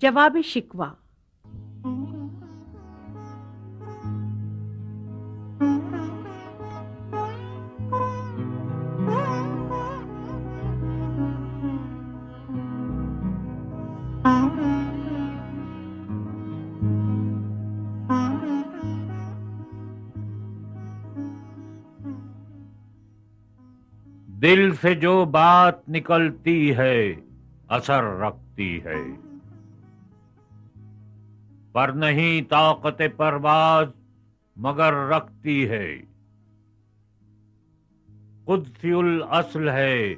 جواب شکوہ۔ دل سے جو بات نکلتی ہے اثر رکھتی ہے، پر نہیں طاقت پرواز مگر رکھتی ہے۔ قدسی الاصل ہے،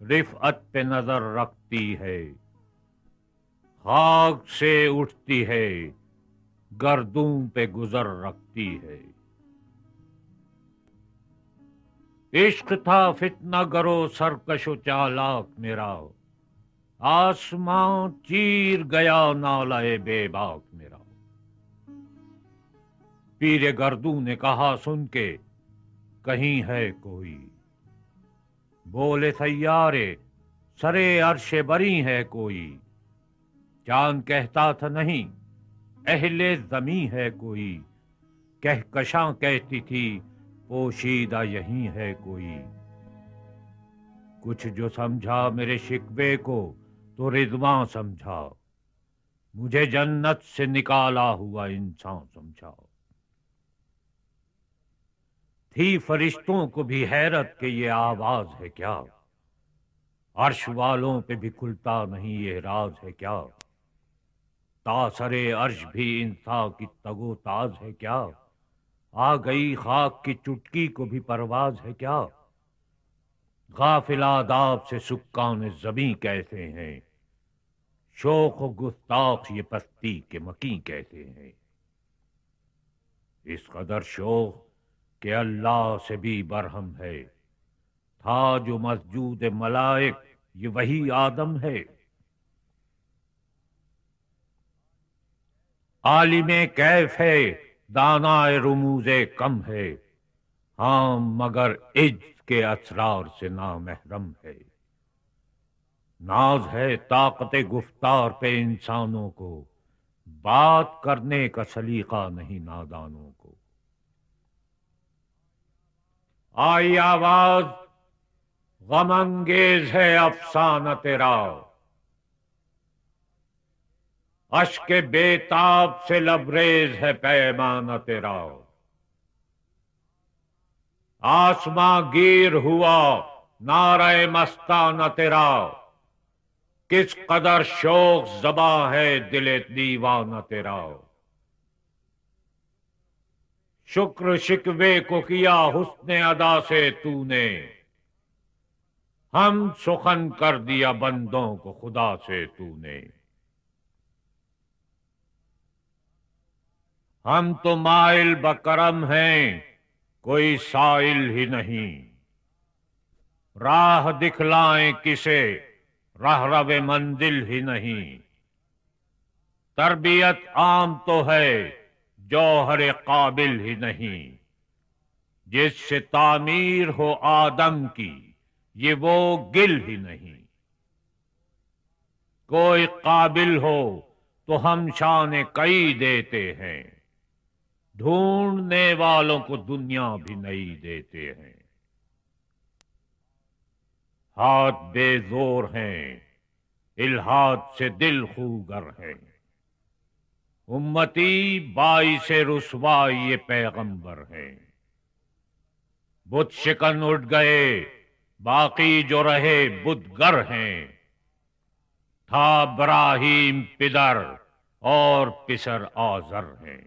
رفعت پہ نظر رکھتی ہے۔ خاک سے اٹھتی ہے، گردوں پہ گزر رکھتی ہے۔ عشق تھا فتنہ گرو سرکش و چالاک میرا، آسمان چیر گیا نالہ بے باک میرا۔ پیر گردوں نے کہا سن کے کہیں ہے کوئی، بولے سیارے سرے عرش بری ہے کوئی۔ چاند کہتا تھا نہیں اہل زمیں ہے کوئی، کہکشاں کہتی تھی پوشیدہ یہیں ہے کوئی۔ کچھ جو سمجھا میرے شکوے کو تو رضواں سمجھا، مجھے جنت سے نکالا ہوا انسان سمجھا۔ تھی فرشتوں کو بھی حیرت کہ یہ آواز ہے کیا، عرش والوں پہ بھی کھلتا نہیں یہ راز ہے کیا۔ تاثرے عرش بھی انسان کی تگ و تاز ہے کیا، آ گئی خاک کی چٹکی کو بھی پرواز ہے کیا۔ غافل آداب سے سکان زمیں کیسے ہیں، شوق و گستاخ یہ پستی کے مکیں کیسے ہیں۔ اس قدر شوق کہ اللہ سے بھی برہم ہے، تھا جو مسجود ملائک یہ وہی آدم ہے۔ عالم کیف ہے دانائے رموز کم ہے، ہاں مگر عجز کے اسرار سے نامحرم ہے۔ ناز ہے طاقت گفتار پہ انسانوں کو، بات کرنے کا سلیقہ نہیں نادانوں کو۔ آئی آواز غم انگیز ہے افسانہ تیرا، اشک بے تاب سے لبریز ہے پیمانہ تیرا۔ آسماں گیر ہوا نعرہ مستانہ تیرا، کس قدر شوق زباں ہے دل دیوانہ تیرا۔ شکر شکوے کو کیا حسن ادا سے تو نے، ہم سخن کر دیا بندوں کو خدا سے تو نے۔ ہم تو مائل بکرم ہیں کوئی سائل ہی نہیں، راہ دکھلائیں کسے رہرو منزل ہی نہیں۔ تربیت عام تو ہے جوہر قابل ہی نہیں، جس سے تعمیر ہو آدم کی یہ وہ گل ہی نہیں۔ کوئی قابل ہو تو ہم شان کئی دیتے ہیں، ڈھونڈنے والوں کو دنیا بھی نہیں دیتے ہیں۔ ہاتھ بے زور ہیں الحاد سے دل خوگر ہیں، امتی باعث رسوائی یہ پیغمبر ہیں۔ بت شکن اٹھ گئے باقی جو رہے بتگر ہیں، تھا ابراہیم پدر اور پسر آزر ہیں۔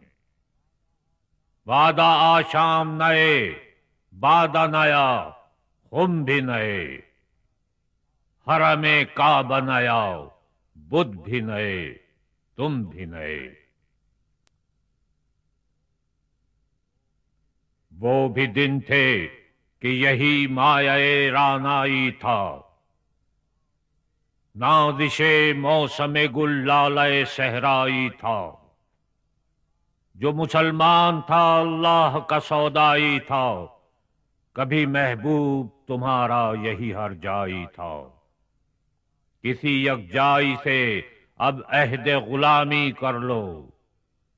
وعدہ آشام نئے بادہ نیا خم بھی نئے، حرم کعبہ نیا بت بھی نئے تم بھی نئے۔ وہ بھی دن تھے کہ یہی مایہ رانائی تھا، نازش موسم گل لالہ صحرائی تھا۔ جو مسلمان تھا اللہ کا سودائی تھا، کبھی محبوب تمہارا یہی ہر جائی تھا۔ کسی یک جائی سے اب عہد غلامی کر لو،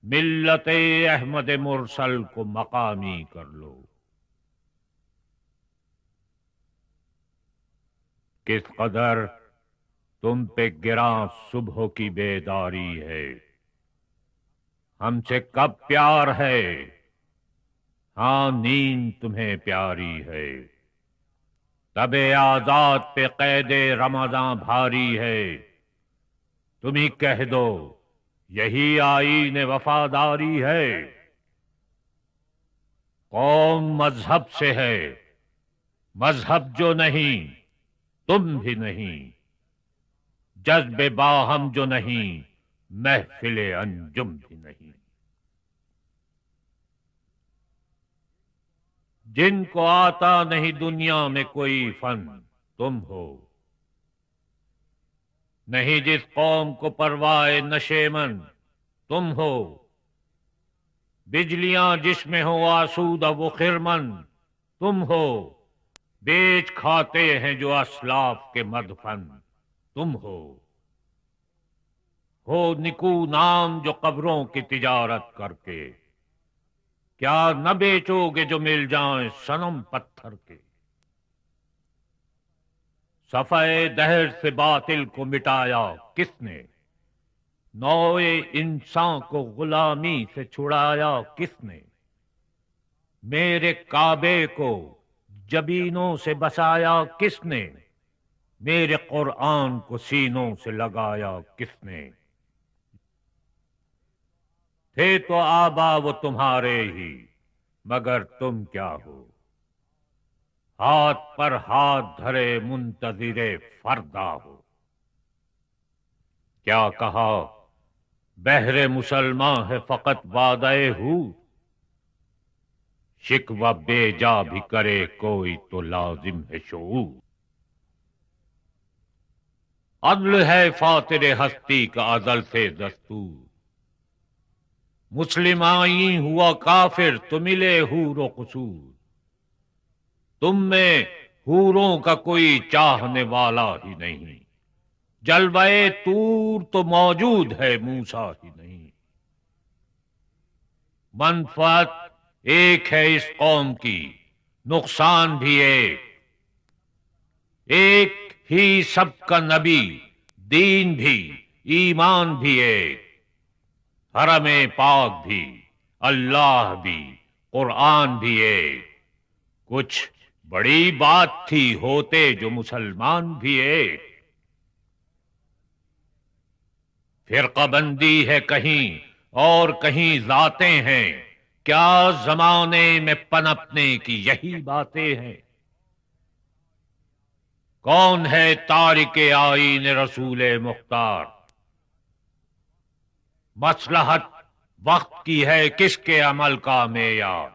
ملت احمد مرسل کو مقامی کر لو۔ کس قدر تم پہ گراں صبح کی بیداری ہے، ہم سے کب پیار ہے، ہاں نیند تمہیں پیاری ہے۔ تب آزاد پہ قید رمضاں بھاری ہے، تم ہی کہہ دو یہی آئین وفاداری ہے۔ قوم مذہب سے ہے، مذہب جو نہیں تم بھی نہیں، جذب باہم جو نہیں محفل انجم بھی نہیں۔ جن کو آتا نہیں دنیا میں کوئی فن تم ہو، نہیں جس قوم کو پرواہ نشے من تم ہو۔ بجلیاں جس میں ہو آسودہ وہ خرمن تم ہو، بیچ کھاتے ہیں جو اسلاف کے مدفن تم ہو۔ نکو نام جو قبروں کی تجارت کر کے، کیا نہ بیچو گے جو مل جائیں صنم پتھر کے۔ صفحہ دہر سے باطل کو مٹایا کس نے، نوع انسان کو غلامی سے چھڑایا کس نے۔ میرے کعبے کو جبینوں سے بسایا کس نے، میرے قرآن کو سینوں سے لگایا کس نے۔ تھے تو آبا وہ تمہارے ہی، مگر تم کیا ہو، ہاتھ پر ہاتھ دھرے منتظر فردا ہو۔ کیا کہا بہر مسلمان ہے فقط وعدہ ہو، شکوہ بے جا بھی کرے کوئی تو لازم ہے شعور۔ عدل ہے فاطر ہستی کا ازل سے دستور، مسلم آئیں ہوا کافر تو ملے حور و قصور۔ تم میں حوروں کا کوئی چاہنے والا ہی نہیں، جلوہ طور تو موجود ہے موسیٰ ہی نہیں۔ منفعت ایک ہے اس قوم کی، نقصان بھی ایک ہی سب کا نبی، دین بھی ایمان بھی ایک، حرم پاک بھی اللہ بھی قرآن بھی ایک۔ کچھ بڑی بات تھی ہوتے جو مسلمان بھی ایک۔ فرقہ بندی ہے کہیں اور کہیں ذاتیں ہیں، کیا زمانے میں پنپنے کی یہی باتیں ہیں۔ کون ہے تارک آئین رسول مختار، مصلحت وقت کی ہے کس کے عمل کا معیار۔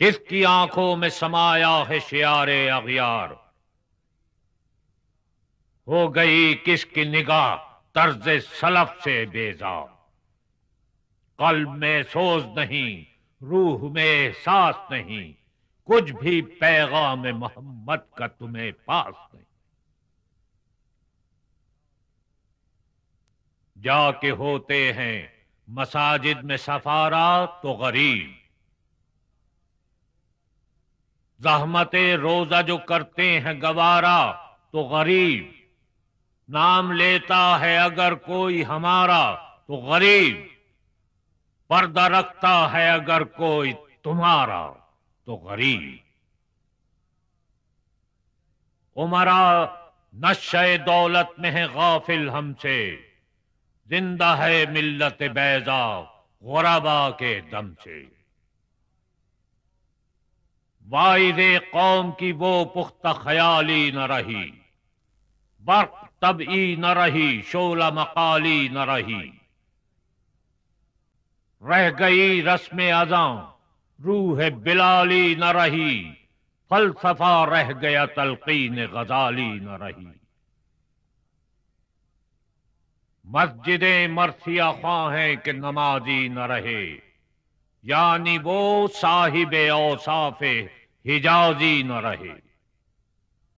کس کی آنکھوں میں سمایا ہے شعار اغیار، ہو گئی کس کی نگاہ طرز سلف سے بیزار۔ قلب میں سوز نہیں، روح میں احساس نہیں، کچھ بھی پیغام محمد کا تمہیں پاس نہیں۔ جا کے ہوتے ہیں مساجد میں سفارا تو غریب، زحمت روزہ جو کرتے ہیں گوارا تو غریب۔ نام لیتا ہے اگر کوئی ہمارا تو غریب، پردہ رکھتا ہے اگر کوئی تمہارا تو غریب۔ عمرا نشہ دولت میں ہے غافل ہم سے، زندہ ہے ملت بیضا غربا کے دم سے۔ واعظ قوم کی وہ پختہ خیالی نہ رہی، برق طبعی نہ رہی شعلہ مقالی نہ رہی۔ رہ گئی رسم اذاں روح بلالی نہ رہی، فلسفہ رہ گیا تلقین غزالی نہ رہی۔ مسجدیں مرثیہ خواں ہیں کہ نمازی نہ رہے، یعنی وہ صاحب اوصاف حجازی نہ رہے۔